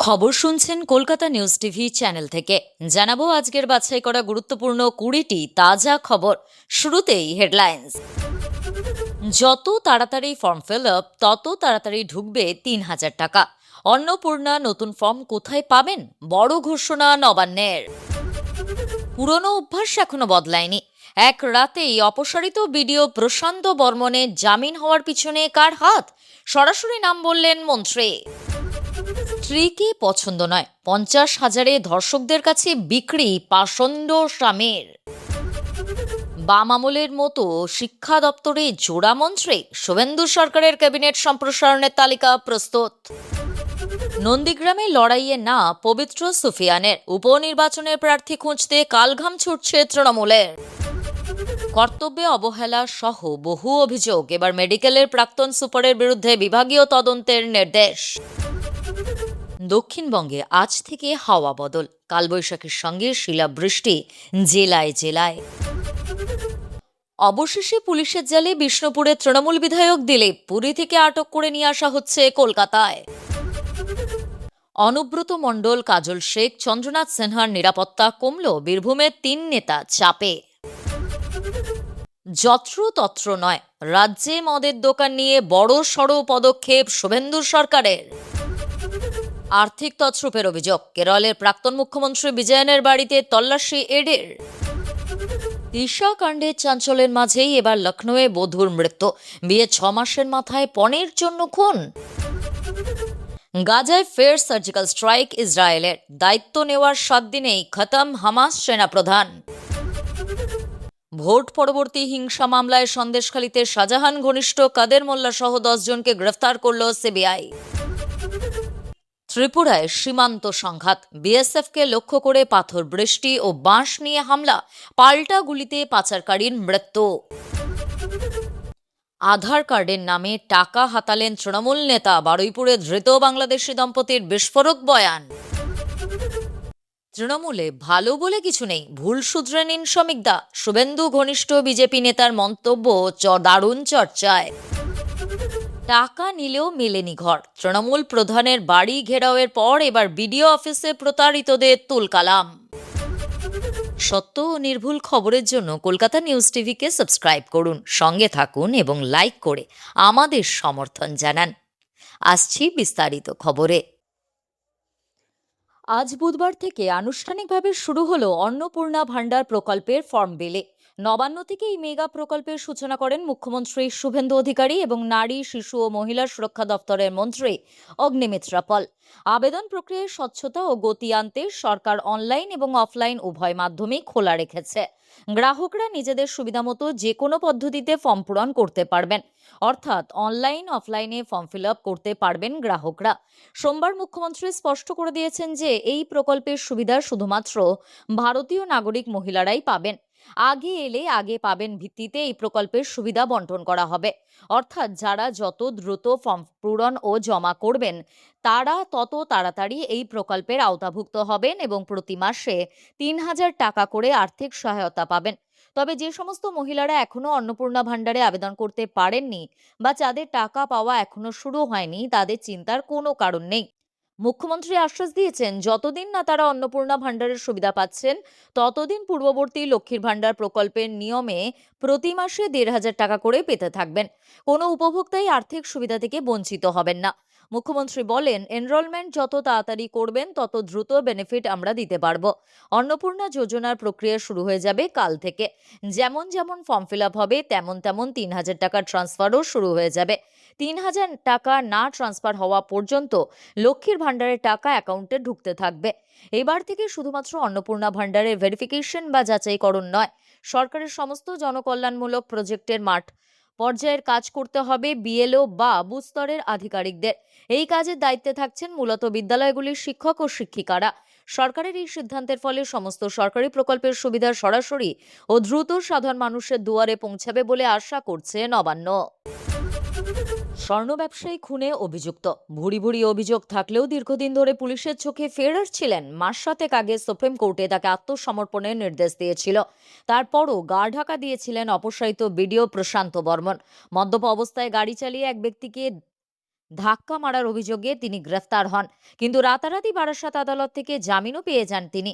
খবর শুনছেন Kolkata news TV channel থেকে। জানাবো আজকের বাছাই করা গুরুত্বপূর্ণ 20টি তাজা খবর। শুরুতেই হেডলাইন্স। যত তাড়াতাড়ি ফর্ম ফিল আপ তত তাড়াতাড়ি ঢুকবে 3,000 টাকা। অন্নপূর্ণা নতুন ফর্ম কোথায় পাবেন? বড় ঘোষণা নবান্নের। পুরনো অভ্যাস এখনো বদলায়নি। এক রাতেই অপসারিত বিডিও প্রশান্ত বর্মনের জামিন হওয়ার পিছনে কার হাত? সরাসরি নাম বললেন মন্ত্রী। স্ত্রীকে পছন্দ নয়, 50,000-এ ধর্ষকদের কাছে বিক্রি পাষণ্ড স্বামীর। বাম আমলের মতো শিক্ষা দপ্তরে জোড়া মন্ত্রী, শুভেন্দু সরকারের ক্যাবিনেট সম্প্রসারণের তালিকা প্রস্তুত। নন্দীগ্রামে লড়াইয়ে না পবিত্র সুফিয়ানের, উপনির্বাচনের প্রার্থী খুঁজতে কালঘাম ছুটছে তৃণমূলের। কর্তব্যে অবহেলা সহ বহু অভিযোগ, এবার মেডিকেলের প্রাক্তন সুপারের বিরুদ্ধে বিভাগীয় তদন্তের নির্দেশ। দক্ষিণবঙ্গে আজ থেকে হাওয়া বদল, কালবৈশাখীর সঙ্গে শিলাবৃষ্টি জেলায় জেলায়। অবশেষে পুলিশের জালে বিষ্ণুপুরে তৃণমূল বিধায়ক দিলীপ, পুরী থেকে আটক করে নিয়ে আসা হচ্ছে কলকাতায়। অনুব্রত মণ্ডল, কাজল শেখ, চন্দ্রনাথ সিনহার নিরাপত্তা কমল, বীরভূমের 3 নেতা চাপে। যত্রতত্র নয়, রাজ্যে মদের দোকান নিয়ে বড় সড় পদক্ষেপ শুভেন্দু সরকারের। আর্থিক তছরূপের অভিযোগ, কেরলের প্রাক্তন মুখ্যমন্ত্রী বিজয়নের বাড়িতে তল্লাশি এডির। দিশা কাণ্ডের চাঞ্চল্যের মাঝেই এবার লখনৌয়ে বধূর মৃত্যু, বিয়ে 6 মাসের মাথায় পণের জন্য খুন। গাজায় ফের সার্জিক্যাল স্ট্রাইক ইসরায়েলের, দায়িত্ব নেওয়ার 7 দিনেই খতম হামাস সেনাপ্রধান। ভোট পরবর্তী হিংসা মামলায় সন্দেশখালীতে শাহজাহান ঘনিষ্ঠ কাদের মোল্লা সহ 10 জনকে গ্রেফতার করল সিবিআই। ত্রিপুরায় সীমান্ত সংঘাত, বিএসএফকে লক্ষ্য করে পাথর বৃষ্টি ও বাঁশ নিয়ে হামলা, পাল্টা গুলিতে পাচারকারীর মৃত্যু। আধার কার্ডের নামে টাকা হাতালেন তৃণমূল নেতা, বারুইপুরে ধৃত বাংলাদেশি দম্পতির বিস্ফোরক বয়ান। তৃণমূলে ভালো বলে কিছু নেই, ভুল শুধরে নিন সমীকদা, শুভেন্দু ঘনিষ্ঠ বিজেপি নেতার মন্তব্য দারুণ চর্চায়। টাকা নিলেও মেলেনি ঘর, তৃণমূল প্রধানের বাড়ি ঘেরাওয়ের পর এবার বিডিও অফিসে প্রতারিতদের তুলকালাম। সত্য ও নির্ভুল খবরের জন্য কলকাতা নিউজ টিভিকে সাবস্ক্রাইব করুন, সঙ্গে থাকুন এবং লাইক করে আমাদের সমর্থন জানান। আসছি বিস্তারিত খবরে। আজ বুধবার থেকে আনুষ্ঠানিকভাবে শুরু হলো অন্নপূর্ণা ভাণ্ডার প্রকল্পের ফর্ম বিলি। নবান্ন থেকে এই মেগা প্রকল্পের সূচনা করেন মুখ্যমন্ত্রী শুভেন্দু অধিকারী এবং নারী, শিশু ও মহিলা সুরক্ষা দপ্তরের মন্ত্রী অগ্নিমিত্রা পল। আবেদন প্রক্রিয়ায় স্বচ্ছতা ও গতি আনতে সরকার অনলাইন এবং অফলাইন উভয় মাধ্যমেই খোলা রেখেছে। গ্রাহকরা নিজেদের সুবিধামতো যে কোনো পদ্ধতিতে ফর্ম পূরণ করতে পারবেন, অর্থাৎ অনলাইন অফলাইনে ফর্ম ফিল আপ করতে পারবেন গ্রাহকরা। সোমবার মুখ্যমন্ত্রী স্পষ্ট করে দিয়েছেন যে এই প্রকল্পের সুবিধা শুধুমাত্র ভারতীয় নাগরিক মহিলারাই পাবেন। আগে এলে আগে পাবেন ভিত্তিতে এই প্রকল্পের সুবিধা বন্টন করা হবে, অর্থাৎ যারা যত দ্রুত ফর্ম পূরণ ও জমা করবেন তারা তত তাড়াতাড়ি এই প্রকল্পের আওতাভুক্ত হবেন এবং প্রতি মাসে 3,000 টাকা করে আর্থিক সহায়তা পাবেন। তবে যে সমস্ত মহিলারা এখনো অন্নপূর্ণা ভাণ্ডারে আবেদন করতে পারেননি বা যাদের টাকা পাওয়া এখনো শুরু হয়নি, তাদের চিন্তার কোনো কারণ নেই। মুখ্যমন্ত্রী আশ্বাস দিয়েছেন, যতদিন না তারা অন্নপূর্ণা ভাণ্ডারের সুবিধা পাচ্ছেন ততদিন পূর্ববর্তী লক্ষ্মীর ভাণ্ডার প্রকল্পের নিয়মে প্রতি মাসে 1,500 টাকা করে পেতে থাকবেন। কোনো উপভোক্তাই আর্থিক সুবিধা থেকে বঞ্চিত হবেন না। মুখ্যমন্ত্রী বলেন, এনরোলমেন্ট যত তাড়াতাড়ি করবেন তত দ্রুত বেনিফিট আমরা দিতে পারবো। অন্নপূর্ণা যোজনার প্রক্রিয়া শুরু হয়ে যাবে কাল থেকে। যেমন যেমন ফর্ম ফিল আপ হবে তেমন তেমন 3,000 টাকার ট্রান্সফারও শুরু হয়ে যাবে। 3,000 টাকা না ট্রান্সফার হওয়া পর্যন্ত লক্ষ্মীর ভাণ্ডারের টাকা অ্যাকাউন্টে ঢুকতে থাকবে। এবার থেকে শুধুমাত্র অন্নপূর্ণা ভাণ্ডারের ভেরিফিকেশন বা যাচাইকরণ নয়, সরকারের সমস্ত জনকল্যাণমূলক প্রজেক্টের মাঠ পর্যায়ের কাজ করতে হবে বিএলও বা বুথ স্তরের আধিকারিকদের। এই কাজের দায়িত্বে থাকছেন মূলত বিদ্যালয়গুলির শিক্ষক ও শিক্ষিকারা। সরকারের এই সিদ্ধান্তের ফলে সমস্ত সরকারি প্রকল্পের সুবিধা সরাসরি ও দ্রুত সাধারণ মানুষের দুয়ারে পৌঁছাবে বলে আশা করছে নবান্ন। স্বর্ণ ব্যবসায়ী খুনে অভিযুক্ত, ভুরি ভুরি অভিযোগ থাকলেও দীর্ঘদিন ধরে পুলিশের চোখে ফেরার ছিলেন। মাস 7 আগে সুপ্রিম কোর্টে তাকে আত্মসমর্পণের নির্দেশ দিয়েছিল। তারপরও গা ঢাকা দিয়েছিলেন অপসারিত বিডিও প্রশান্ত বর্মন। মদ্যপ অবস্থায় গাড়ি চালিয়ে এক ব্যক্তিকে ধাক্কা মারার অভিযোগে তিনি গ্রেফতার হন, কিন্তু রাতারাতি বারাসাত আদালত থেকে জামিনও পেয়ে যান তিনি।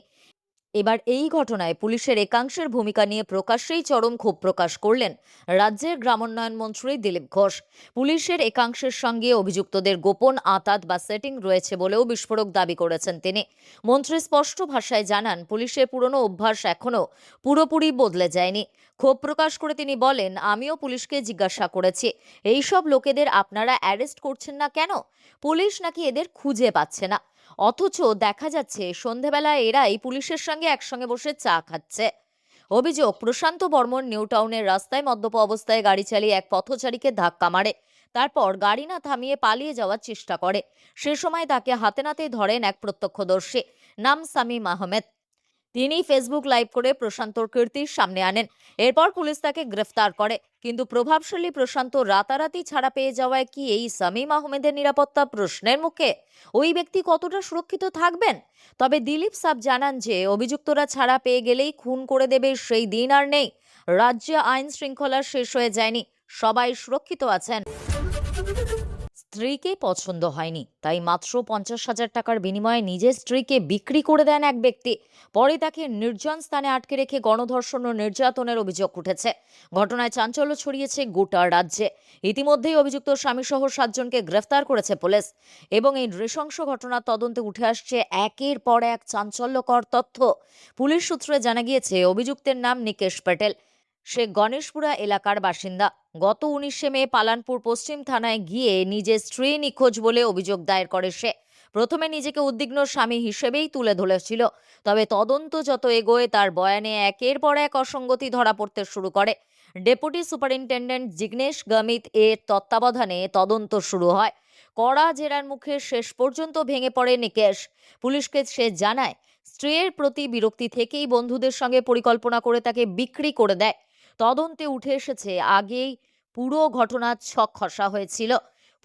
এবার এই ঘটনায় পুলিশের একাংশের ভূমিকা নিয়ে প্রকাশ্যেই চরম ক্ষোভ প্রকাশ করলেন রাজ্যের গ্রামোন্নয়ন মন্ত্রী দিলীপ ঘোষ। পুলিশের একাংশের সঙ্গে অভিযুক্তদের গোপন আঁতাত বা সেটিং রয়েছে বলেও বিস্ফোরক দাবি করেছেন তিনি। মন্ত্রী স্পষ্ট ভাষায় জানান, পুলিশের পুরনো অভ্যাস এখনো পুরোপুরি বদলে যায়নি। ক্ষোভ প্রকাশ করে তিনি বলেন, আমিও পুলিশকে জিজ্ঞাসা করেছি, এই সব লোকেদের আপনারা অ্যারেস্ট করছেন না কেন? পুলিশ নাকি এদের খুঁজে পাচ্ছে না, অথচ দেখা যাচ্ছে সন্ধেবেলা এরাই পুলিশের সঙ্গে একসঙ্গে বসে চা খাচ্ছে। অভিযোগ, প্রশান্ত বর্মন নিউ টাউনের রাস্তায় মদ্যপ অবস্থায় গাড়ি চালিয়ে এক পথচারীকে ধাক্কা মারে, তারপর গাড়ি না থামিয়ে পালিয়ে যাওয়ার চেষ্টা করে। সে সময় তাকে হাতে নাতে ধরেন এক প্রত্যক্ষদর্শী, নাম শামীম আহমেদ। তিনি ফেসবুক লাইভ করে প্রশান্তর কীর্তির সামনে আনেন। এরপর পুলিশ তাকে গ্রেফতার করে, কিন্তু প্রভাবশালী প্রশান্ত রাতারাতি ছাড়া পেয়ে যাওয়ায় কি এই শামীম আহমেদের নিরাপত্তা প্রশ্নের মুখে? ওই ব্যক্তি কতটা সুরক্ষিত থাকবেন? তবে দিলীপ সাব জানান যে অভিযুক্তরা ছাড়া পেয়ে গেলেই খুন করে দেবে সেই দিন আর নেই। রাজ্যে আইন শৃঙ্খলা শেষ হয়ে যায়নি, সবাই সুরক্ষিত আছেন। স্ত্রীকে পছন্দ হয়নি, তাই মাত্র 50,000 টাকার বিনিময়ে নিজের স্ত্রীকে বিক্রি করে দেন এক ব্যক্তি। পরে তাকে নির্জন স্থানে আটকে রেখে গণধর্ষণ ও নির্যাতনের অভিযোগ উঠেছে। ঘটনায় চাঞ্চল্য ছড়িয়েছে গোটা রাজ্যে। ইতিমধ্যেই অভিযুক্ত স্বামীসহ 7 জনকে গ্রেফতার করেছে পুলিশ, এবং এই নৃশংস ঘটনার তদন্তে উঠে আসছে একের পর এক চাঞ্চল্যকর তথ্য। পুলিশ সূত্রে জানা গিয়েছে, অভিযুক্তের নাম নিকেশ প্যাটেল। সে গণেশপুরা এলাকার বাসিন্দা। গত 19শে মে পালানপুর পশ্চিম থানায় গিয়ে নিজের স্ত্রী নিখোঁজ বলে অভিযোগ দায়ের করে সে। প্রথমে নিজেকে উদ্বিগ্ন স্বামী হিসেবেই তুলে ধরেছিল, তবে তদন্ত যত এগোয় তার বয়ানে একের পর এক অসঙ্গতি ধরা পড়তে শুরু করে। ডেপুটি সুপারিনটেন্ডেন্ট জিগ্নেশ গামিত এর তত্ত্বাবধানে তদন্ত শুরু হয়। কড়া জেরার মুখে শেষ পর্যন্ত ভেঙে পড়ে নিকেশ। পুলিশকে সে জানায়, স্ত্রীর প্রতি বিরক্তি থেকেই বন্ধুদের সঙ্গে পরিকল্পনা করে তাকে বিক্রি করে দেয়। তদন্তে উঠে এসেছে, আগেই পুরো ঘটনার ছক কষা হয়েছিল।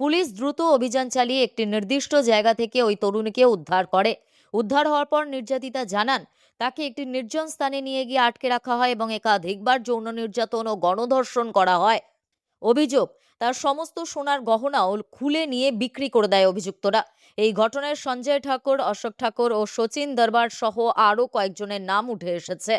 পুলিশ দ্রুত অভিযান চালিয়ে একটি নির্দিষ্ট জায়গা থেকে ওই তরুণীকে উদ্ধার করে। উদ্ধার হওয়ার পর নির্যাতিতা জানান, তাকে একটি নির্জন স্থানে নিয়ে গিয়ে আটকে রাখা হয় এবং একাধিকবার যৌন নির্যাতন ও গণধর্ষণ করা হয়। অভিযোগ, তার সমস্ত সোনার গহনাও খুলে নিয়ে বিক্রি করে দেয় অভিযুক্তরা। এই ঘটনায় সঞ্জয় ঠাকুর, অশোক ঠাকুর ও শচীন দরবার সহ আরও কয়েকজনের নাম উঠে এসেছে।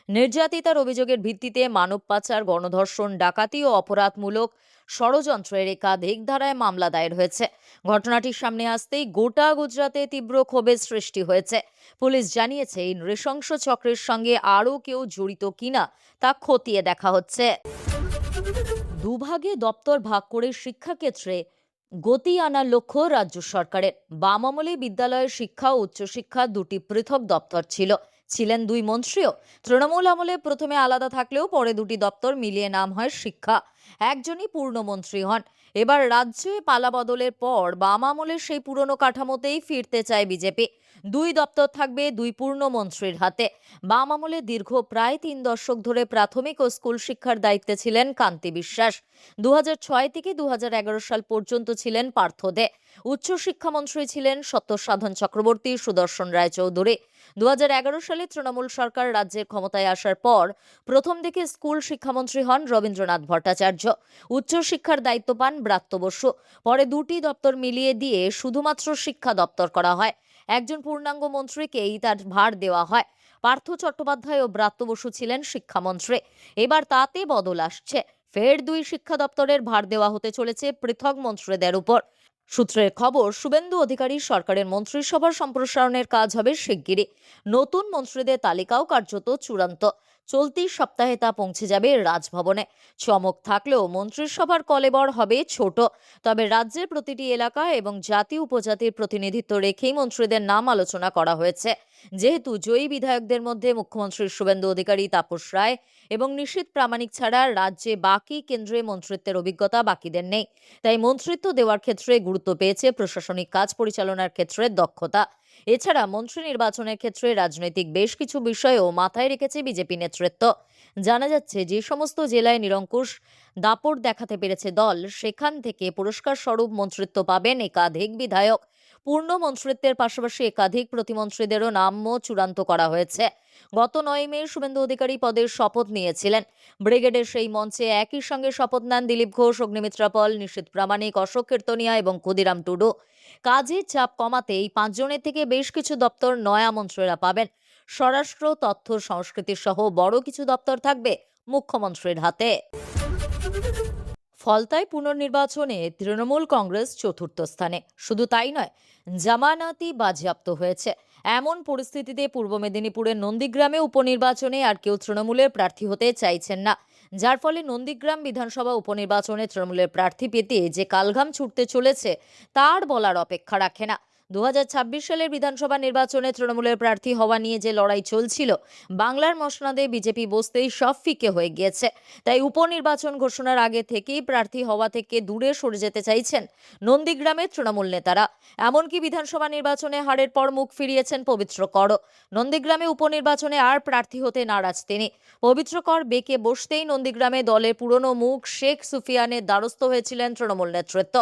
নির্যাতিতার অভিযোগের ভিত্তিতে মানব পাচার, গণধর্ষণ, ডাকাতি ও অপরাধমূলক ষড়যন্ত্রের একাধিক ধারায় মামলা দায়ের হয়েছে। ঘটনাটি সামনে আসতেই গোটা গুজরাতে তীব্র ক্ষোভের সৃষ্টি হয়েছে। পুলিশ জানিয়েছে, এই নৃশংস চক্রের সঙ্গে আরও কেউ জড়িত কিনা তা খতিয়ে দেখা হচ্ছে। দুভাগে দপ্তর ভাগ করে শিক্ষাক্ষেত্রে গতি আনার লক্ষ্য রাজ্য সরকারের। বাম আমলে বিদ্যালয়ের শিক্ষা ও উচ্চশিক্ষা দুটি পৃথক দপ্তর ছিলেন 2 মন্ত্রীও। তৃণমূল আমলে প্রথমে আলাদা থাকলেও পরে দুটি দপ্তর মিলিয়ে নাম হয় শিক্ষা। একজনই পূর্ণমন্ত্রী হন। এবার রাজ্যে পালাবদলের পর বাম আমলের সেই পুরনো কাঠামোতেই ফিরতে চায় বিজেপি। 2 দপ্তর থাকবে 2 পূর্ণমন্ত্রীর হাতে। বাম আমলে দীর্ঘ প্রায় 3 দশক ধরে প্রাথমিক ও স্কুল শিক্ষার দায়িত্বে ছিলেন কান্তি বিশ্বাস। 2006 থেকে 2011 সাল পর্যন্ত ছিলেন পার্থ দে। উচ্চশিক্ষামন্ত্রী ছিলেন সত্যসাধন চক্রবর্তী, সুদর্শন রায়চৌধুরী। 2011 সালে তৃণমূল সরকার রাজ্যের ক্ষমতায় আসার পর প্রথম দিকে স্কুল শিক্ষামন্ত্রী হন রবীন্দ্রনাথ ভট্টাচার্য। উচ্চশিক্ষার দায়িত্ব পান ব্রাত্য বসু। পরে দুটি দপ্তর মিলিয়ে দিয়ে শুধুমাত্র শিক্ষা দপ্তর করা হয়। একজন পূর্ণাঙ্গ মন্ত্রীকেই তার ভার দেওয়া হয়। পার্থ চট্টোপাধ্যায় ও ব্রাত্য বসু ছিলেন শিক্ষামন্ত্রী। এবার তাতে বদল আসছে। ফের 2 শিক্ষা দপ্তরের ভার দেওয়া হতে চলেছে পৃথক মন্ত্রীদের উপর। সূত্রের খবর, শুভেন্দু অধিকারী সরকারের মন্ত্রিসভার সম্প্রসারণের কাজ হবে শিগগিরই। নতুন মন্ত্রীদের তালিকাও কার্যত চূড়ান্ত। চলতি সপ্তাহে তা পৌঁছে যাবে রাজভবনে। চমক থাকলেও মন্ত্রিসভার কলেবর হবে ছোট। তবে রাজ্যের প্রতিটি এলাকা এবং জাতি উপজাতির প্রতিনিধিত্ব রেখেই মন্ত্রীদের নাম আলোচনা করা হয়েছে। যেহেতু জয়ী বিধায়কদের মধ্যে মুখ্যমন্ত্রী শুভেন্দু অধিকারী, তাপস রায় এবং নিশীথ প্রামাণিক ছাড়া রাজ্যে বাকি কেন্দ্রে মন্ত্রিত্বের অভিজ্ঞতা বাকিদের নেই, তাই মন্ত্রিত্ব দেওয়ার ক্ষেত্রে গুরুত্ব পেয়েছে প্রশাসনিক কাজ পরিচালনার ক্ষেত্রে দক্ষতা। এছাড়া মন্ত্রী নির্বাচনের ক্ষেত্রে রাজনৈতিক বেশ কিছু বিষয়ও মাথায় রেখেছে বিজেপি নেতৃত্ব। জানা যাচ্ছে, যে সমস্ত জেলায় নিরঙ্কুশ দাপট দেখাতে পেরেছে দল, সেখান থেকে পুরস্কার স্বরূপ মন্ত্রিত্ব পাবেন একাধিক বিধায়ক। পূর্ণ মন্ত্রিত্বের পাশাপাশি একাধিক প্রতিমন্ত্রীদেরও নামও চূড়ান্ত করা হয়েছে। গত 9 মে শুভেন্দু অধিকারী পদের শপথ নিয়েছিলেন। ব্রিগেডের সেই মঞ্চে একই সঙ্গে শপথ নেন দিলীপ ঘোষ, অগ্নিমিত্রা পল, নিশীথ প্রামাণিক, অশোক কীর্তনিয়া এবং ক্ষুদিরাম টুডু। কাজের চাপ কমাতে এই 5 জনের থেকে বেশ কিছু দপ্তর নয়া মন্ত্রীরা পাবেন। স্বরাষ্ট্র, তথ্য, সংস্কৃতি সহ বড় কিছু দপ্তর থাকবে মুখ্যমন্ত্রীর হাতে। ফলতায় পুনর্নির্বাচনে তৃণমূল কংগ্রেস চতুর্থ স্থানে। শুধু তাই নয়, জামানাতি বাজেয়াপ্ত হয়েছে। এমন পরিস্থিতিতে পূর্ব মেদিনীপুরের নন্দীগ্রামে উপনির্বাচনে আর কেউ তৃণমূলের প্রার্থী হতে চাইছেন না, যার ফলে নন্দীগ্রাম বিধানসভা উপনির্বাচনে তৃণমূলের প্রার্থী পেতে যে কালঘাম ছুটতে চলেছে তার বলার অপেক্ষা রাখে না। 2026 সালের বিধানসভা নির্বাচনে তৃণমূলের প্রার্থী হওয়া নিয়ে যে লড়াই ছিল, বাংলার মসনদে বিজেপি বসতেই সব ফিকে হয়ে গিয়েছে। তাই উপনির্বাচন ঘোষণার আগে থেকেই প্রার্থী হওয়া থেকে দূরে সরে যেতে চাইছেন নন্দীগ্রামের তৃণমূল নেতারা। এমনকি বিধানসভা নির্বাচনে হারের পর মুখ ফিরিয়েছেন পবিত্র করও। নন্দীগ্রামে উপনির্বাচনে আর প্রার্থী হতে নারাজ তিনি। পবিত্র কর বেঁকে বসতেই নন্দীগ্রামে দলের পুরনো মুখ শেখ সুফিয়ানের দ্বারস্থ হয়েছিলেন তৃণমূল নেতৃত্ব,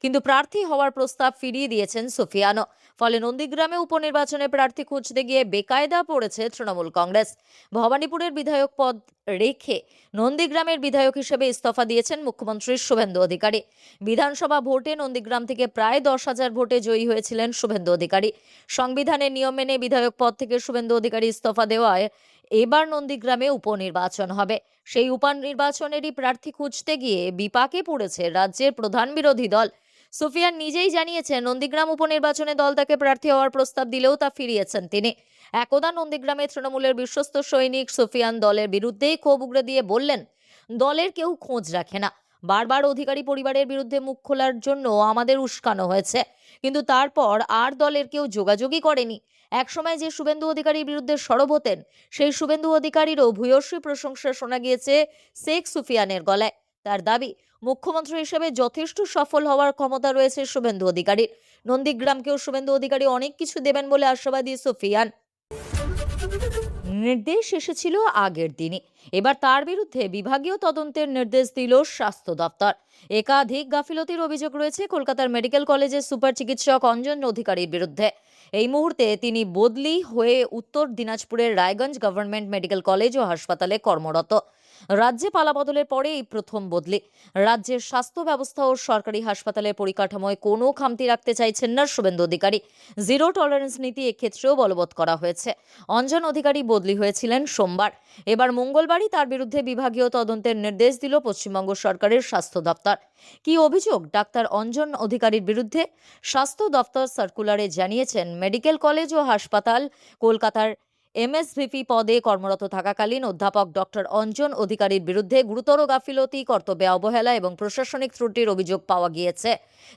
কিন্তু প্রার্থী হওয়ার প্রস্তাব ফিরিয়ে দিয়েছেন সুফিয়ানও। ফলে নন্দীগ্রামে উপনির্বাচনে প্রার্থী খুঁজতে গিয়ে বেকায়দা পড়েছে তৃণমূল কংগ্রেস। ভবানীপুরের বিধায়ক পদ রেখে নন্দীগ্রামের বিধায়ক হিসেবে ইস্তফা দিয়েছেন মুখ্যমন্ত্রী শুভেন্দু অধিকারী। বিধানসভা ভোটে নন্দীগ্রাম থেকে প্রায় 10,000 ভোটে জয়ী হয়েছিলেন শুভেন্দু অধিকারী। সংবিধানের নিয়ম মেনে বিধায়ক পদ থেকে শুভেন্দু অধিকারী ইস্তফা দেওয়ায় এবার নন্দীগ্রামে উপনির্বাচন হবে। সেই উপনির্বাচনেরই প্রার্থী খুঁজতে গিয়ে বিপাকে পড়েছে রাজ্যের প্রধান বিরোধী দল। সুফিয়ান নিজেই জানিয়েছেন, নন্দীগ্রাম উপনির্বাচনে দল তাকে প্রার্থী হওয়ার প্রস্তাব দিলেও তা ফিরিয়েছেন তিনি। একদা নন্দীগ্রামে তৃণমূলের বিশ্বস্ত সৈনিক সুফিয়ান দলের বিরুদ্ধেই ক্ষোভ উগরে দিয়ে বললেন, দলের কেউ খোঁজ রাখে না, বারবার অধিকারী পরিবারের বিরুদ্ধে মুখ খোলার জন্য আমাদের উস্কানো হয়েছে, কিন্তু তারপর আর দলের কেউ যোগাযোগই করেনি। একসময় যে শুভেন্দু অধিকারীর বিরুদ্ধে সরব হতেন, সেই শুভেন্দু অধিকারীরও ভূয়সী প্রশংসা শোনা গিয়েছে শেখ সুফিয়ানের গলায়। তার দাবি, মুখ্যমন্ত্রী হিসেবে যথেষ্ট সফল হওয়ার ক্ষমতা রয়েছে শুভেন্দু অধিকারীর। নন্দীগ্রামকেও শুভেন্দু অধিকারী অনেক কিছু দেবেন বলে আশাবাদী সুফিয়ান। নির্দেশ এসেছিল আগের দিনই, এবার তার বিরুদ্ধে বিভাগীয় তদন্তের নির্দেশ দিল স্বাস্থ্য দপ্তর। একাধিক গাফিলতির অভিযোগ রয়েছে কলকাতার মেডিকেল কলেজের সুপার চিকিৎসক অঞ্জন অধিকারীর বিরুদ্ধে। এই মুহূর্তে তিনি বদলি হয়ে উত্তর দিনাজপুরের রায়গঞ্জ গভর্নমেন্ট মেডিকেল কলেজ ও হাসপাতালে কর্মরত। রাজ্যে পালাবদলের পরে এই প্রথম বদলি। রাজ্যের স্বাস্থ্য ব্যবস্থা ও সরকারি হাসপাতালের পরিকাঠামোয় কোনো খামতি রাখতে চাইছেন না শুভেন্দু অধিকারী। জিরো টলারেন্স নীতি এক্ষেত্রেও বলবৎ করা হয়েছে। অঞ্জন অধিকারী বদলি হয়েছিলেন সোমবার। এবার মঙ্গলবারই তার বিরুদ্ধে বিভাগীয় তদন্তের নির্দেশ দিল পশ্চিমবঙ্গ সরকারের স্বাস্থ্য দপ্তর। কি অভিযোগ ডাক্তার অঞ্জন অধিকারীর বিরুদ্ধে? স্বাস্থ্য দপ্তর সার্কুলারে জানিয়েছেন, মেডিকেল কলেজ ও হাসপাতাল কলকাতার এমএসভিপি পদে কর্মরত থাকাকালীন অধ্যাপক ডক্টর অঞ্জন অধিকারীর বিরুদ্ধে গুরুতর গাফিলতি, কর্তব্যে অবহেলা এবং প্রশাসনিক ত্রুটির অভিযোগ পাওয়া গিয়েছে।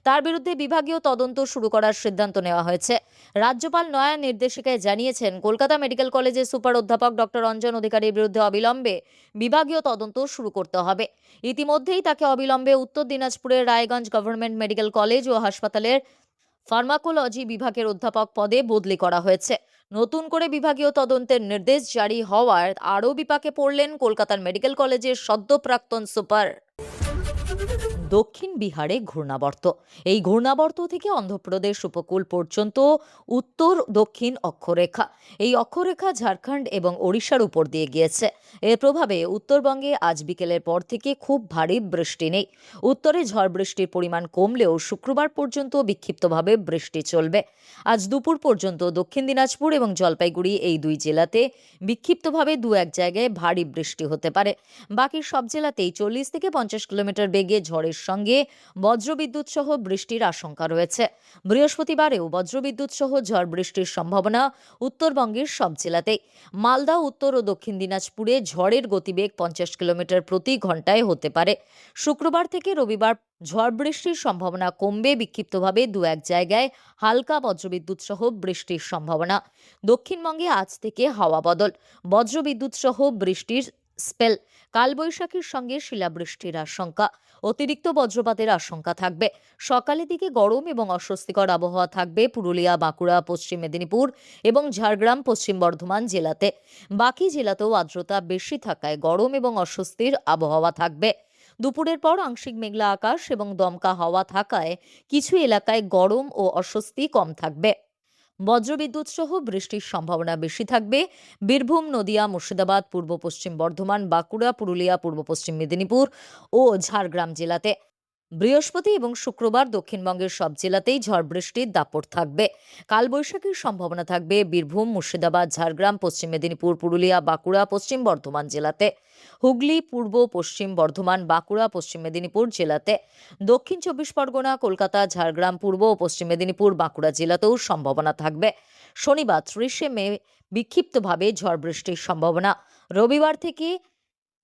তার বিরুদ্ধে বিভাগীয় তদন্ত শুরু করার সিদ্ধান্ত নেওয়া হয়েছে। রাজ্যপাল নয়া নির্দেশিকায় জানিয়েছেন, কলকাতা মেডিকেল কলেজের সুপার অধ্যাপক ডক্টর অঞ্জন অধিকারীর বিরুদ্ধে অবিলম্বে বিভাগীয় তদন্ত শুরু করতে হবে। ইতিমধ্যেই তাকে অবিলম্বে উত্তর দিনাজপুরের রায়গঞ্জ গভর্নমেন্ট মেডিকেল কলেজ ও হাসপাতালের ফার্মাকোলজি বিভাগের অধ্যাপক পদে বদলি করা হয়েছে। নতুন করে বিভাগীয় তদন্তের নির্দেশ জারি হওয়ার আরও বিপাকে পড়লেন কলকাতার মেডিকেল কলেজের সদ্য প্রাক্তন সুপার। দক্ষিণ বিহারে ঘূর্ণাবর্ত। এই ঘূর্ণাবর্ত থেকে অন্ধ্রপ্রদেশ উপকূল পর্যন্ত উত্তর দক্ষিণ অক্ষরেখা। এই অক্ষরেখা ঝাড়খণ্ড এবং ওড়িশার উপর দিয়ে গিয়েছে। এর প্রভাবে উত্তরবঙ্গে আজ বিকেলের পর থেকে খুব ভারী বৃষ্টি নেই। উত্তরে ঝড় বৃষ্টির পরিমাণ কমলেও শুক্রবার পর্যন্ত বিক্ষিপ্তভাবে বৃষ্টি চলবে। আজ দুপুর পর্যন্ত দক্ষিণ দিনাজপুর এবং জলপাইগুড়ি এই দুই জেলাতে বিক্ষিপ্তভাবে দু এক জায়গায় ভারী বৃষ্টি হতে পারে। বাকি সব জেলাতেই 40 থেকে 50 কিলোমিটার বেগে ঝড়ের সঙ্গে বজ্রবিদ্যুৎ সহ বৃষ্টির আশঙ্কা রয়েছে। বৃহস্পতিবারেও বজ্রবিদ্যুৎ সহ ঝড় বৃষ্টির সম্ভাবনা উত্তরবঙ্গের সব জেলাতেই। মালদা, উত্তর ও দক্ষিণ দিনাজপুরে ঝড়ের গতিবেগ 50 কিলোমিটার প্রতি ঘন্টায় হতে পারে। শুক্রবার থেকে রবিবার ঝড় বৃষ্টির সম্ভাবনা কমবে, বিক্ষিপ্তভাবে দু এক জায়গায় হালকা বজ্রবিদ্যুৎ সহ বৃষ্টির সম্ভাবনা। দক্ষিণবঙ্গে আজ থেকে হাওয়া বদল, বজ্রবিদ্যুৎ সহ বৃষ্টির স্পেল। কালবৈশাখীর সঙ্গে শিলাবৃষ্টির আশঙ্কা, অতিরিক্ত বজ্রপাতের আশঙ্কা থাকবে। সকালের দিকে গরম এবং অস্বস্তিকর আবহাওয়া থাকবে পুরুলিয়া, বাঁকুড়া, পশ্চিম মেদিনীপুর এবং ঝাড়গ্রাম, পশ্চিম বর্ধমান জেলাতে। বাকি জেলাতেও আর্দ্রতা বেশি থাকায় গরম এবং অস্বস্তির আবহাওয়া থাকবে। দুপুরের পর আংশিক মেঘলা আকাশ এবং দমকা হাওয়া থাকায় কিছু এলাকায় গরম ও অস্বস্তি কম থাকবে। বজ্রবিদ্যুৎ সহ বৃষ্টির সম্ভাবনা বেশি থাকবে বীরভূম, নদিয়া, মুর্শিদাবাদ, পূর্ব পশ্চিম বর্ধমান, বাঁকুড়া, পুরুলিয়া, পূর্ব পশ্চিম মেদিনীপুর ও ঝাড়গ্রাম জেলাতে। বৃহস্পতি এবং শুক্রবার দক্ষিণবঙ্গের সব জেলাতেই ঝড় বৃষ্টির দাপট থাকবে। কালবৈশাখীর সম্ভাবনা থাকবে বীরভূম, মুর্শিদাবাদ, ঝাড়গ্রাম, পশ্চিম মেদিনীপুর, পুরুলিয়া, বাঁকুড়া, পশ্চিম বর্ধমান জেলাতে। হুগলি, পূর্ব পশ্চিম বর্ধমান, বাঁকুড়া, পশ্চিম মেদিনীপুর জেলাতে। দক্ষিণ চব্বিশ পরগনা, কলকাতা, ঝাড়গ্রাম, পূর্ব ও পশ্চিম মেদিনীপুর, বাঁকুড়া জেলাতেও সম্ভাবনা থাকবে। শনিবার 30শে মে বিক্ষিপ্তভাবে ঝড় বৃষ্টির সম্ভাবনা। রবিবার থেকে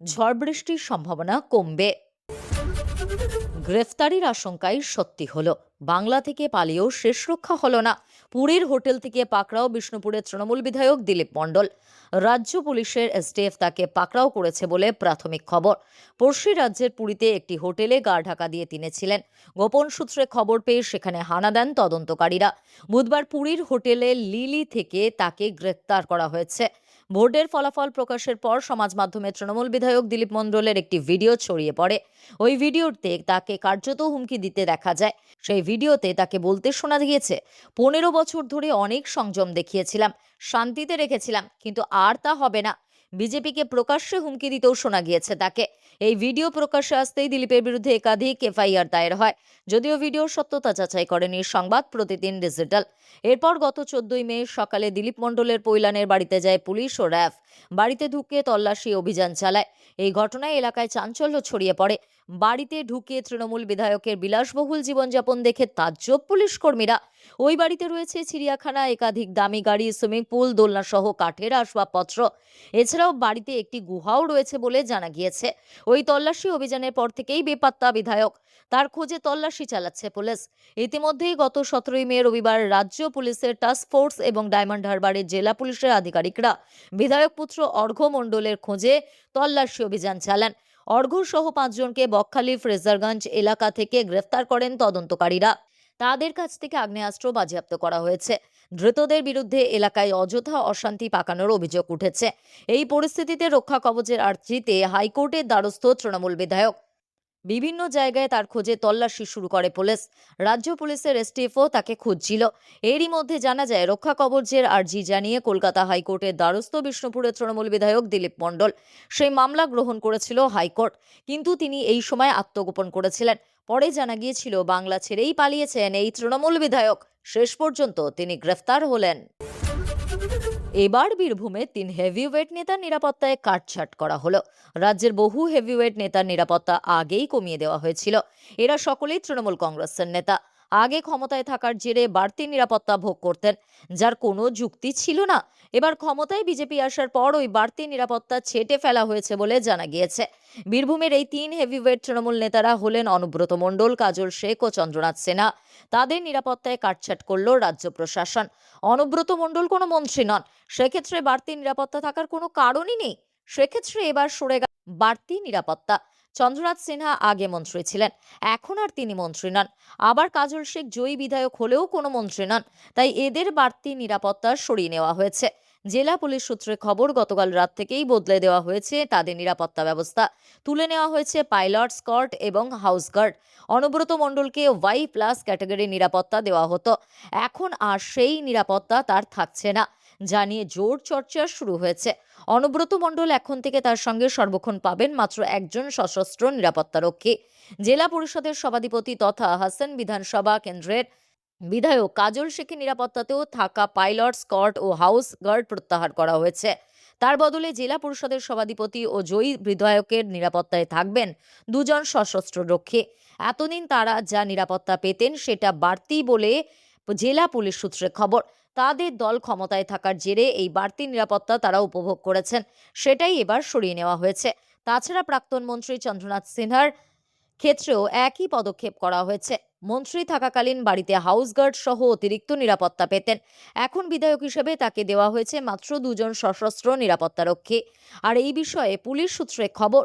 ঝড় বৃষ্টির সম্ভাবনা কমবে। গ্রেফতারির আশঙ্কায় সত্যি হলো, বাংলা থেকে পালিয়েও শেষ রক্ষা হলো না। পুরীর হোটেল থেকে পাকড়াও বিষ্ণুপুরের তৃণমূল বিধায়ক দিলীপ মণ্ডল। রাজ্য পুলিশের এসটিএফ তাকে পাকড়াও করেছে বলে প্রাথমিক খবর। পড়শি রাজ্যের পুরীতে একটি হোটেলে গা ঢাকা দিয়ে তিনি ছিলেন। গোপন সূত্রে খবর পেয়ে সেখানে হানা দেন তদন্তকারীরা। বুধবার পুরীর হোটেলে লিলি থেকে তাকে গ্রেফতার করা হয়েছে। ভোটের ফলাফল প্রকাশের পর সমাজ মাধ্যমে তৃণমূল বিধায়ক দিলীপ মণ্ডলের একটি ভিডিও ছড়িয়ে পড়ে। ওই ভিডিওতে তাকে কার্যত হুমকি দিতে দেখা যায়। সেই ভিডিওতে তাকে বলতে শোনা গিয়েছে, 15 বছর ধরে অনেক সংযম দেখিয়েছিলাম, শান্তিতে রেখেছিলাম, কিন্তু আর তা হবে না। বিজেপিকে প্রকাশ্যে হুমকি দিতেও শোনা গিয়েছে তাকে। এই ভিডিও প্রকাশ্যে আসতেই দিলীপের বিরুদ্ধে একাধিক এফআইআর দায়ের হয়। যদিও ভিডিওর সত্যতা যাচাই করেনি সংবাদ প্রতিদিন ডিজিটাল। এরপর গত 14ই মে সকালে দিলীপ মণ্ডলের পৈলানের বাড়িতে যায় পুলিশ ও র্যাব। বাড়িতে ঢুকে তল্লাশি অভিযান চালায়। এই ঘটনায় এলাকায় চাঞ্চল্য ছড়িয়ে পড়ে। বাড়িতে ঢুকে তৃণমূল বিধায়কের বিলাসবহুল জীবনযাপন দেখে তাজ্জব পুলিশ কর্মীরা। ওই বাড়িতে রয়েছে চিড়িয়াখানা, একাধিক দামি গাড়ি, সুইমিং পুল, দোলনা সহ কাঠের আসবাবপত্র। এছাড়াও বাড়িতে একটি গুহাও রয়েছে বলে জানা গিয়েছে। ওই তল্লাশি অভিযানের পর থেকেই বেপাত্তা বিধায়ক। তার খোঁজে তল্লাশি চালাচ্ছে পুলিশ। ইতিমধ্যেই গত 17ই মে রবিবার রাজ্য পুলিশের টাস্ক ফোর্স এবং ডায়মন্ড হারবারের জেলা পুলিশের আধিকারিকরা বিধায়ক পুত্র অর্ঘ্য মণ্ডলের খোঁজে তল্লাশি অভিযান চালান। অর্ঘ্য সহ 5 জনকে বকখালি ফ্রেজারগঞ্জ এলাকা থেকে গ্রেফতার করেন তদন্তকারীরা। তাদের কাছ থেকে আগ্নেয়াস্ত্র বাজেয়াপ্ত করা হয়েছে। ধৃতদের বিরুদ্ধে এলাকায় অযথা অশান্তি পাকানোর অভিযোগ উঠেছে। এই পরিস্থিতিতে রক্ষা কবচের আর্জিতে হাইকোর্টের দ্বারস্থ তৃণমূল বিধায়ক। বিভিন্ন জায়গায় তার খোঁজে তল্লাশি শুরু করে পুলিশ। রাজ্য পুলিশের এসটিএফও তাকে খুঁজছিল। এরই মধ্যে জানা যায়, রক্ষা কবচের আর্জি জানিয়ে কলকাতা হাইকোর্টের দ্বারস্থ বিষ্ণুপুরের তৃণমূল বিধায়ক দিলীপ মণ্ডল। সেই মামলা গ্রহণ করেছিল হাইকোর্ট, কিন্তু তিনি এই সময় আত্মগোপন করেছিলেন। পরে জানা গিয়েছিল বাংলা ছেড়েই পালিয়েছেন এই তৃণমূল বিধায়ক। শেষ পর্যন্ত তিনি গ্রেফতার হলেন। এবার বীরভূমে 3 হেভিওয়েট নেতার নিরাপত্তায় কাটছাঁট করা হলো। রাজ্যের বহু হেভিওয়েট নেতার নিরাপত্তা আগেই কমিয়ে দেওয়া হয়েছিল। এরা সকলেই তৃণমূল কংগ্রেসের নেতা। আগে ক্ষমতায় থাকার জেরে বাড়তি নিরাপত্তা ভোগ করতেন, যার কোনো যুক্তি ছিল না। এবার ক্ষমতায় বিজেপি আসার পর ওই বাড়তি নিরাপত্তা ছেঁটে ফেলা হয়েছে বলে জানা গিয়েছে। বীরভূমের এই 3 হেভিওয়েট তৃণমূল নেতারা হলেন অনুব্রত মণ্ডল, কাজল শেখ ও চন্দ্রনাথ সিনহা। তাদের নিরাপত্তায় কাটছাঁট করল রাজ্য প্রশাসন। অনুব্রত মণ্ডল কোনো মন্ত্রী নন, সেক্ষেত্রে বাড়তি নিরাপত্তা থাকার কোনো কারণই নেই। সেক্ষেত্রে এবার সরে গেল বাড়তি নিরাপত্তা। চন্দ্রনাথ সিনহা আগে মন্ত্রী ছিলেন, এখন আর তিনি মন্ত্রী নন। আবার কাজল শেখ জয়ী বিধায়ক হলেও কোনো মন্ত্রী নন, তাই এদের বাড়তি নিরাপত্তা সরিয়ে নেওয়া হয়েছে। জেলা পুলিশ সূত্রে খবর, গতকাল রাত থেকেই বদলে দেওয়া হয়েছে তাদের নিরাপত্তা ব্যবস্থা। তুলে নেওয়া হয়েছে পাইলট, স্কট এবং হাউস গার্ড। অনুব্রত মণ্ডলকে Y+ ক্যাটাগরি নিরাপত্তা দেওয়া হতো, এখন আর সেই নিরাপত্তা তার থাকছে না, যা নিয়ে জোর চর্চা শুরু হয়েছে। অনুব্রত মণ্ডল এখন থেকে তার সঙ্গে সর্বক্ষণ পাবেন মাত্র একজন সশস্ত্র নিরাপত্তারক্ষী। জেলা পরিষদের সভাধিপতি তথা হাসান বিধানসভা কেন্দ্রের বিধায়ক কাজল শেখের নিরাপত্তাতেও থাকা পাইলট, স্কট ও হাউস গার্ড প্রত্যাহার করা হয়েছে। তার বদলে জেলা পরিষদের সভাধিপতি ও জয়ী বিধায়কের নিরাপত্তায় থাকবেন 2 জন সশস্ত্র রক্ষী। এতদিন তারা যা নিরাপত্তা পেতেন সেটা বাড়তি বলে জেলা পুলিশ সূত্রে খবর। তাদের দল ক্ষমতায় থাকার জেরে এই বাড়তি নিরাপত্তা তারা উপভোগ করেছেন, সেটাই এবার সরিয়ে নেওয়া হয়েছে। তাছাড়া প্রাক্তন মন্ত্রী চন্দ্রনাথ সিনহার ক্ষেত্রেও একই পদক্ষেপ করা হয়েছে। মন্ত্রী থাকাকালীন বাড়িতে হাউস গার্ড সহ অতিরিক্ত নিরাপত্তা পেতেন। এখন বিধায়ক হিসেবে তাকে দেওয়া হয়েছে মাত্র 2 জন সশস্ত্র নিরাপত্তারক্ষী। আর এই বিষয়ে পুলিশ সূত্রে খবর,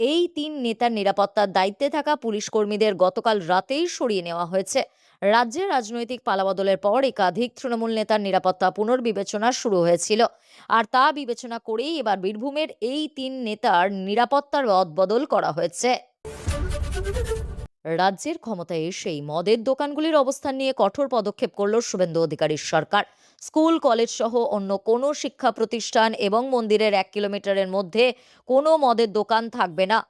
এই 3 নেতার নিরাপত্তার দায়িত্বে থাকা পুলিশ কর্মীদের গতকাল রাতেই সরিয়ে নেওয়া হয়েছে। রাজ্যের রাজনৈতিক পালাবদলের পর একাধিক তৃণমূল নেতার নিরাপত্তা পুনর্বিবেচনা শুরু হয়েছিল। আর তা বিবেচনা করেই এবার বীরভূমের এই 3 নেতার নিরাপত্তার রদবদল করা হয়েছে। রাজ্যের ক্ষমতায় এসেই মদের দোকানগুলির অবস্থান নিয়ে কঠোর পদক্ষেপ করল শুভেন্দু অধিকারীর সরকার। স্কুল কলেজ সহ অন্য কোনো শিক্ষা প্রতিষ্ঠান এবং মন্দিরের 1 কিলোমিটারের মধ্যে কোনো মদের দোকান থাকবে না।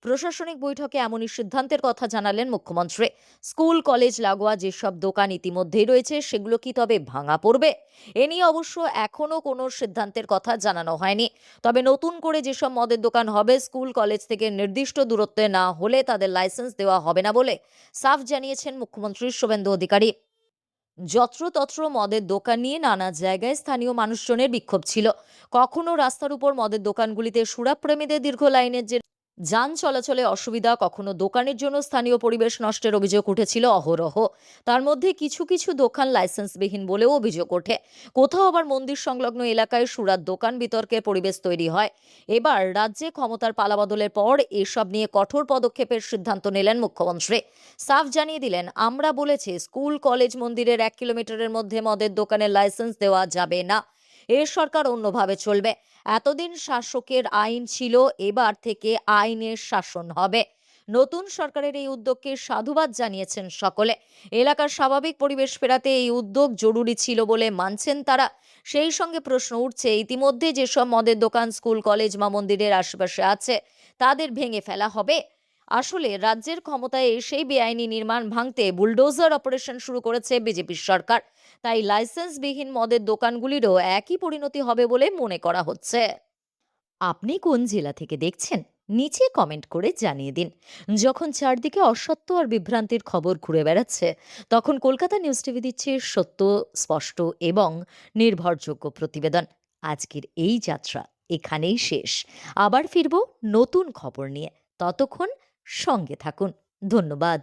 প্রশাসনিক বৈঠকে এমনই সিদ্ধান্তের কথা জানালেন মুখ্যমন্ত্রী। স্কুল কলেজ লাগোয়া যেসব দোকান ইতিমধ্যেই রয়েছে সেগুলো কি তবে ভাঙা পড়বে? এ নিয়ে অবশ্য এখনো কোনো সিদ্ধান্তের কথা জানানো হয়নি। তবে নতুন করে যেসব মদের দোকান হবে স্কুল কলেজ থেকে নির্দিষ্ট দূরত্বে না হলে তাদের লাইসেন্স দেওয়া হবে না বলে সাফ জানিয়েছেন মুখ্যমন্ত্রী শুভেন্দু অধিকারী। যত্রতত্র মদের দোকান নিয়ে নানা জায়গায় স্থানীয় মানুষজনের বিক্ষোভ ছিল। কখনো রাস্তার উপর মদের দোকানগুলিতে সুরাপ্রেমীদের দীর্ঘ লাইনের যে যান চলাচলে অসুবিধা, কখনো দোকানের জন্য স্থানীয় পরিবেশ নষ্টের অভিযোগ উঠেছিল অহরহ। তার মধ্যে কিছু কিছু দোকান লাইসেন্সবিহীন বলেও অভিযোগ ওঠে। কোথাও আবার মন্দির সংলগ্ন এলাকায় সুরার দোকান বিতর্কের পরিবেশ তৈরি হয়। এবার রাজ্যে ক্ষমতার পালাবদলের পর এসব নিয়ে কঠোর পদক্ষেপের সিদ্ধান্ত নিলেন মুখ্যমন্ত্রী। সাফ জানিয়ে দিলেন, আমরা বলেছি স্কুল কলেজ মন্দিরের 1 কিলোমিটারের মধ্যে মদের দোকানের লাইসেন্স দেওয়া যাবে না। এর সরকার অন্যভাবে চলবে। এতদিন শাসকের আইন ছিল, এবার থেকে আইনের শাসন হবে। নতুন সরকারের এই উদ্যোগকে সাধুবাদ জানিয়েছেন সকলে। এলাকার স্বাভাবিক পরিবেশ ফেরাতে এই উদ্যোগ জরুরি ছিল বলে মানছেন তারা। সেই সঙ্গে প্রশ্ন উঠছে, ইতিমধ্যে যেসব মদের দোকান স্কুল কলেজ বা মন্দিরের আশেপাশে আছে তাদের ভেঙে ফেলা হবে? আসলে রাজ্যের ক্ষমতায় এসেই বেআইনি নির্মাণ ভাঙতে বুলডোজার অপারেশন শুরু করেছে বিজেপির সরকার। তাই লাইসেন্সবিহীন মদের দোকানগুলিরও একই পরিণতি হবে বলে মনে করা হচ্ছে। আপনি কোন জেলা থেকে দেখছেন? নিচে কমেন্ট করে জানিয়ে দিন। যখন চারদিকে অসত্য আর বিভ্রান্তির খবর ঘুরে বেড়াচ্ছে, তখন কলকাতা নিউজ টিভি দিচ্ছে সত্য, স্পষ্ট এবং নির্ভরযোগ্য প্রতিবেদন। আজকের এই যাত্রা এখানেই শেষ। আবার ফিরব নতুন খবর নিয়ে। ততক্ষণ সঙ্গে থাকুন। ধন্যবাদ।